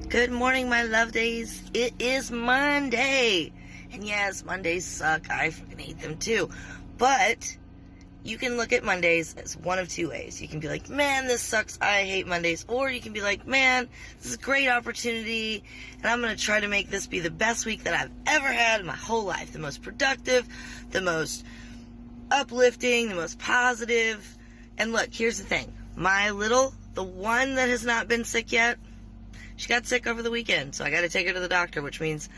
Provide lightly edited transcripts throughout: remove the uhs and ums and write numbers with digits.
Good morning, my love days. It is Monday. And yes, Mondays suck. I fucking hate them too. But you can look at Mondays as one of two ways. You can be like, man, this sucks. I hate Mondays. Or you can be like, man, this is a great opportunity. And I'm going to try to make this be the best week that I've ever had in my whole life. The most productive, the most uplifting, the most positive. And look, here's the thing. The one that has not been sick yet, she got sick over the weekend, so I got to take her to the doctor, which means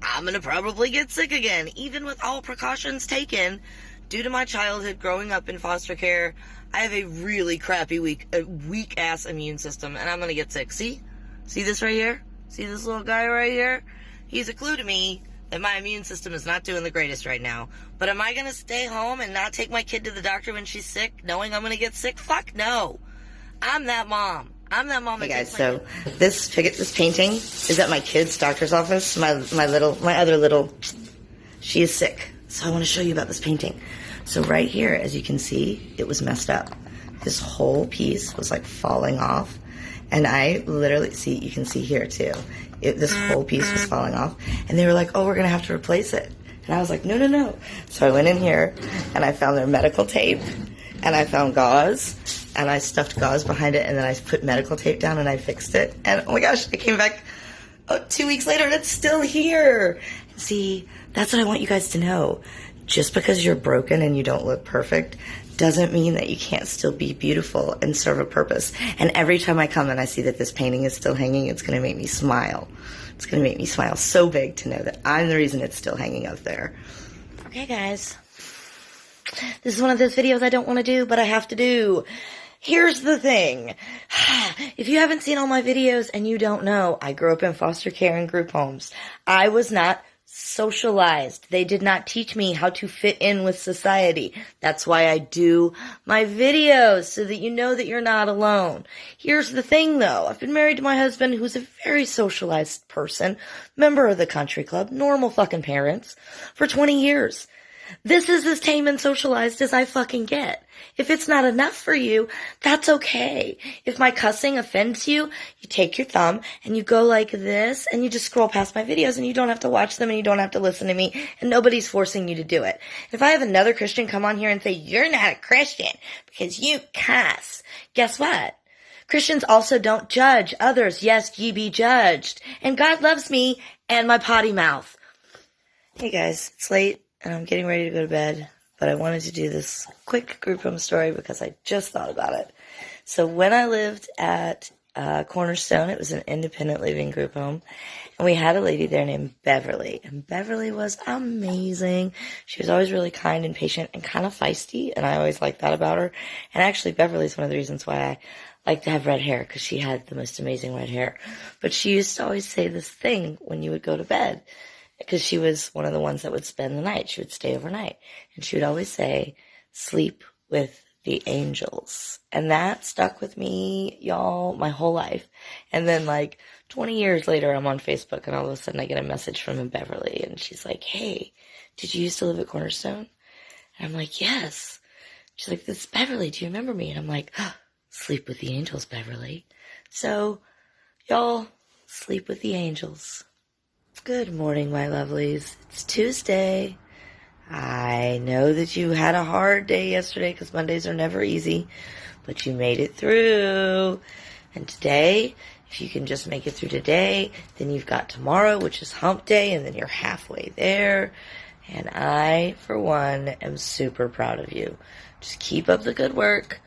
I'm going to probably get sick again, even with all precautions taken. Due to my childhood growing up in foster care, I have a really crappy weak-ass immune system, and I'm going to get sick. See this right here? See this little guy right here? He's a clue to me that my immune system is not doing the greatest right now. But am I going to stay home and not take my kid to the doctor when she's sick, knowing I'm going to get sick? Fuck no. I'm that mom. Hey guys, so this painting is at my kid's doctor's office. My other little, she is sick. So I want to show you about this painting. So right here, as you can see, it was messed up. This whole piece was like falling off. And I literally, you can see here too. This whole piece was falling off. And they were like, oh, we're going to have to replace it. And I was like, no. So I went in here and I found their medical tape and I found gauze. And I stuffed gauze behind it, and then I put medical tape down, and I fixed it. And oh my gosh, I came back 2 weeks later, and it's still here. See, that's what I want you guys to know. Just because you're broken and you don't look perfect doesn't mean that you can't still be beautiful and serve a purpose. And every time I come and I see that this painting is still hanging, it's going to make me smile. It's going to make me smile so big to know that I'm the reason it's still hanging up there. Okay, guys. This is one of those videos I don't want to do, but I have to do. Here's the thing. If you haven't seen all my videos and you don't know, I grew up in foster care and group homes. I was not socialized. They did not teach me how to fit in with society. That's why I do my videos, so that you know that you're not alone. Here's the thing though. I've been married to my husband, who's a very socialized person, member of the country club, normal fucking parents, for 20 years. This is as tame and socialized as I fucking get. If it's not enough for you, that's okay. If my cussing offends you, you take your thumb and you go like this and you just scroll past my videos and you don't have to watch them and you don't have to listen to me and nobody's forcing you to do it. If I have another Christian come on here and say, you're not a Christian because you cuss, guess what? Christians also don't judge others. Yes, ye be judged. And God loves me and my potty mouth. Hey guys, it's late. And I'm getting ready to go to bed, but I wanted to do this quick group home story because I just thought about it. So when I lived at Cornerstone, it was an independent living group home, and we had a lady there named Beverly, and Beverly was amazing. She was always really kind and patient and kind of feisty, and I always liked that about her. And actually, Beverly's one of the reasons why I like to have red hair, because she had the most amazing red hair. But she used to always say this thing when you would go to bed, because she was one of the ones that would spend the night. She would stay overnight. And she would always say, sleep with the angels. And that stuck with me, y'all, my whole life. And then 20 years later, I'm on Facebook and all of a sudden I get a message from Beverly. And she's like, hey, did you used to live at Cornerstone? And I'm like, yes. She's like, this is Beverly. Do you remember me? And I'm like, sleep with the angels, Beverly. So, y'all, sleep with the angels. Good morning, my lovelies. It's Tuesday. I know that you had a hard day yesterday because Mondays are never easy, but you made it through. And today, if you can just make it through today, then you've got tomorrow, which is hump day, and then you're halfway there. And I, for one, am super proud of you. Just keep up the good work.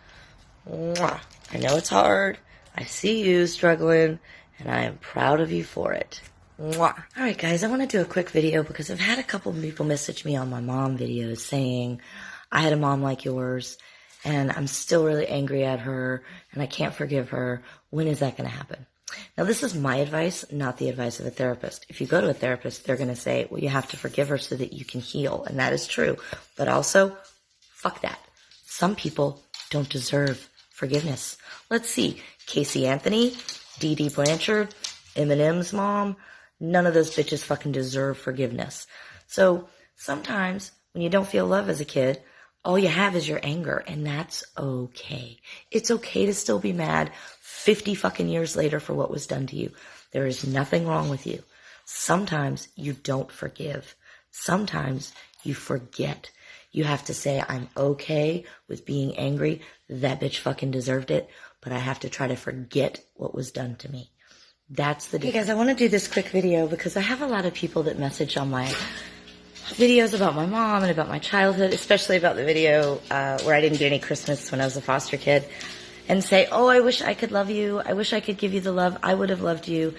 Mwah. I know it's hard. I see you struggling, and I am proud of you for it. Mwah. Alright guys, I want to do a quick video because I've had a couple of people message me on my mom videos saying, I had a mom like yours and I'm still really angry at her and I can't forgive her. When is that going to happen? Now this is my advice, not the advice of a therapist. If you go to a therapist, they're going to say, well, you have to forgive her so that you can heal. And that is true. But also, fuck that. Some people don't deserve forgiveness. Let's see. Casey Anthony, Dee Dee Blanchard, Eminem's mom, none of those bitches fucking deserve forgiveness. So sometimes when you don't feel love as a kid, all you have is your anger, and that's okay. It's okay to still be mad 50 fucking years later for what was done to you. There is nothing wrong with you. Sometimes you don't forgive. Sometimes you forget. You have to say, I'm okay with being angry. That bitch fucking deserved it. But I have to try to forget what was done to me. That's the difference. Hey guys, I want to do this quick video because I have a lot of people that message on my videos about my mom and about my childhood, especially about the video where I didn't get any Christmas when I was a foster kid, and say, oh, I wish I could love you. I wish I could give you the love. I would have loved you.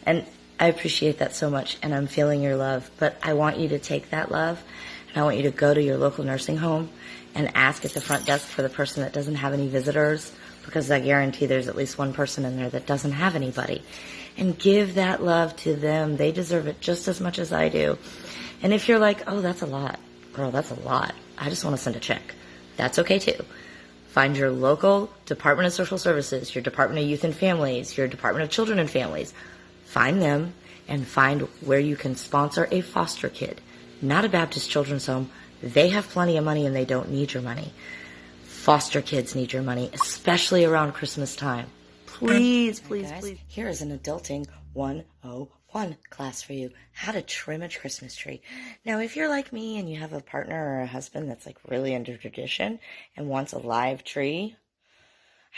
And I appreciate that so much, and I'm feeling your love. But I want you to take that love, and I want you to go to your local nursing home and ask at the front desk for the person that doesn't have any visitors, because I guarantee there's at least one person in there that doesn't have anybody. And give that love to them. They deserve it just as much as I do. And if you're like, oh, that's a lot. Girl, that's a lot. I just want to send a check. That's okay too. Find your local Department of Social Services, your Department of Youth and Families, your Department of Children and Families. Find them and find where you can sponsor a foster kid. Not a Baptist children's home. They have plenty of money and they don't need your money. Foster kids need your money, especially around Christmas time. Please, please, please. Here is an Adulting 101 class for you. How to trim a Christmas tree. Now, if you're like me and you have a partner or a husband that's like really into tradition and wants a live tree,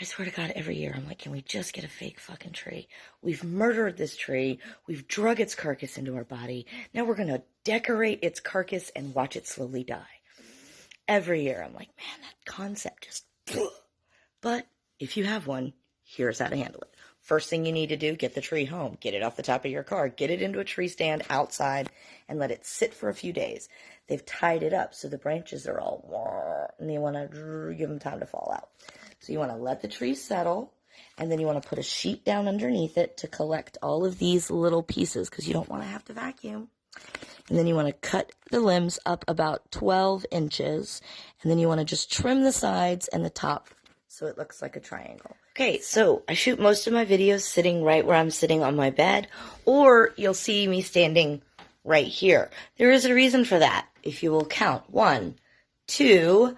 I swear to God, every year I'm like, can we just get a fake fucking tree? We've murdered this tree. We've drug its carcass into our body. Now we're going to decorate its carcass and watch it slowly die. Every year I'm like, man, that concept just... But if you have one, here's how to handle it. First thing you need to do, get the tree home. Get it off the top of your car. Get it into a tree stand outside and let it sit for a few days. They've tied it up so the branches are all... and you want to give them time to fall out. So you want to let the tree settle, and then you want to put a sheet down underneath it to collect all of these little pieces because you don't want to have to vacuum. And then you want to cut the limbs up about 12 inches, and then you want to just trim the sides and the top so it looks like a triangle. Okay, so I shoot most of my videos sitting right where I'm sitting on my bed, or you'll see me standing right here. There is a reason for that. If you will count 1, 2,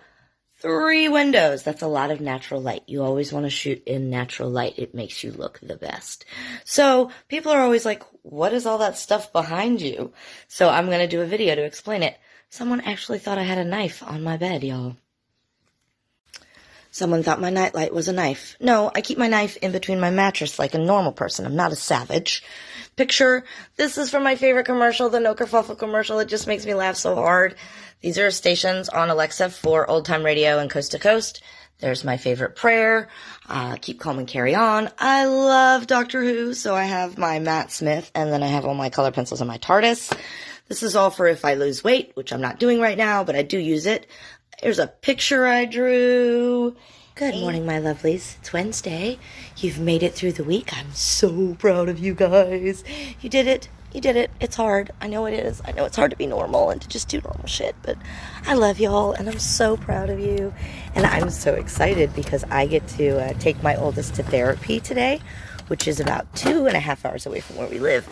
3 windows. That's a lot of natural light. You always want to shoot in natural light. It makes you look the best. So people are always like, what is all that stuff behind you? So I'm going to do a video to explain it. Someone actually thought I had a knife on my bed, y'all. Someone thought my nightlight was a knife. No, I keep my knife in between my mattress like a normal person. I'm not a savage. Picture, this is from my favorite commercial, the No Kerfuffle commercial. It just makes me laugh so hard. These are stations on Alexa for old time radio and coast to coast. There's my favorite prayer, keep calm and carry on. I love Doctor Who, so I have my Matt Smith, and then I have all my color pencils and my TARDIS. This is all for if I lose weight, which I'm not doing right now, but I do use it. Here's a picture I drew. Good morning, my lovelies. It's Wednesday. You've made it through the week. I'm so proud of you guys. You did it. You did it. It's hard. I know it is. I know it's hard to be normal and to just do normal shit, but I love y'all, and I'm so proud of you. And I'm so excited because I get to take my oldest to therapy today, which is about 2.5 hours away from where we live,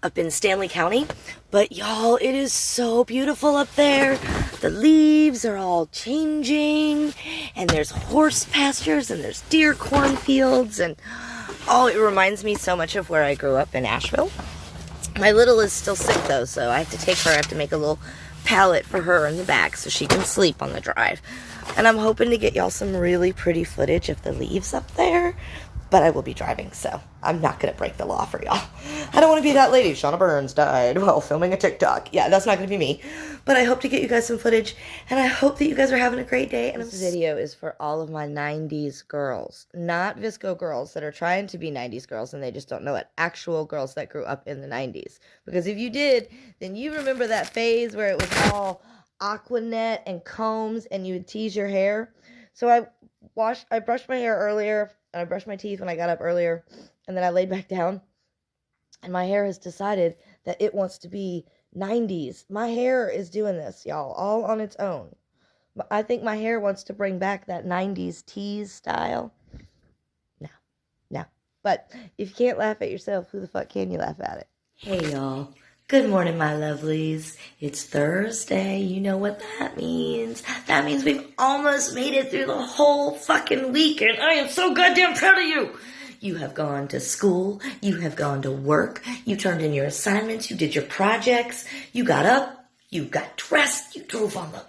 up in Stanley County. But y'all, it is so beautiful up there. The leaves are all changing, and there's horse pastures, and there's deer cornfields, and oh, it reminds me so much of where I grew up in Asheville. My little is still sick though, so I have to take her. I have to make a little pallet for her in the back so she can sleep on the drive. And I'm hoping to get y'all some really pretty footage of the leaves up there. But I will be driving, so I'm not going to break the law for y'all. I don't want to be that lady. Shauna Burns died while filming a TikTok. Yeah, that's not going to be me. But I hope to get you guys some footage, and I hope that you guys are having a great day. And this video is for all of my 90s girls, not Visco girls that are trying to be 90s girls and they just don't know it. Actual girls that grew up in the 90s. Because if you did, then you remember that phase where it was all Aquanet and combs and you would tease your hair. So I brushed my hair earlier, and I brushed my teeth when I got up earlier, and then I laid back down, and my hair has decided that it wants to be 90s. My hair is doing this, y'all, all on its own. I think my hair wants to bring back that 90s tease style. No. But if you can't laugh at yourself, who the fuck can you laugh at it? Hey, y'all. Good morning, my lovelies. It's Thursday. You know what that means. That means we've almost made it through the whole fucking week, and I am so goddamn proud of you. You have gone to school. You have gone to work. You turned in your assignments. You did your projects. You got up. You got dressed. You drove on the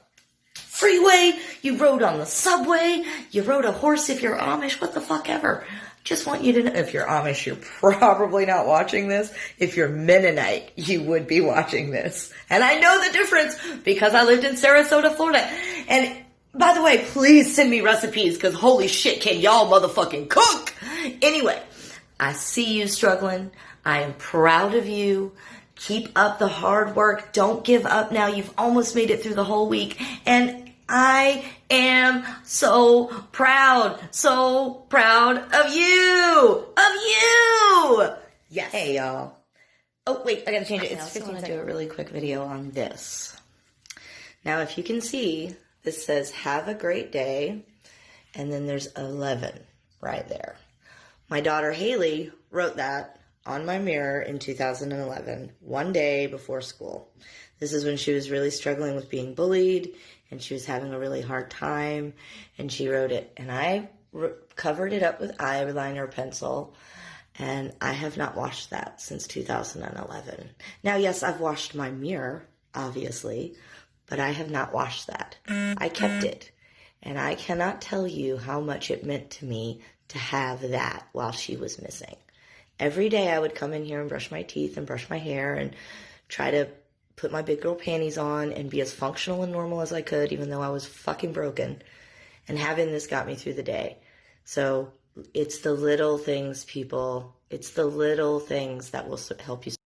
freeway. You rode on the subway. You rode a horse if you're Amish. What the fuck ever. Just want you to know, if you're Amish, you're probably not watching this. If you're Mennonite, you would be watching this. And I know the difference because I lived in Sarasota, Florida. And by the way, please send me recipes because holy shit, can y'all motherfucking cook? Anyway, I see you struggling. I am proud of you. Keep up the hard work. Don't give up now. You've almost made it through the whole week. And I am so proud of you, Yes. Hey, y'all. Oh, wait, I gotta change it. It's 15 seconds. I do a really quick video on this. Now, if you can see, this says, have a great day, and then there's 11 right there. My daughter, Haley, wrote that on my mirror in 2011, one day before school. This is when she was really struggling with being bullied, and she was having a really hard time, and she wrote it. And I covered it up with eyeliner pencil, and I have not washed that since 2011. Now, yes, I've washed my mirror, obviously, but I have not washed that. I kept it, and I cannot tell you how much it meant to me to have that while she was missing. Every day I would come in here and brush my teeth and brush my hair and try to put my big girl panties on and be as functional and normal as I could, even though I was fucking broken. And having this got me through the day. So it's the little things, people. It's the little things that will help you.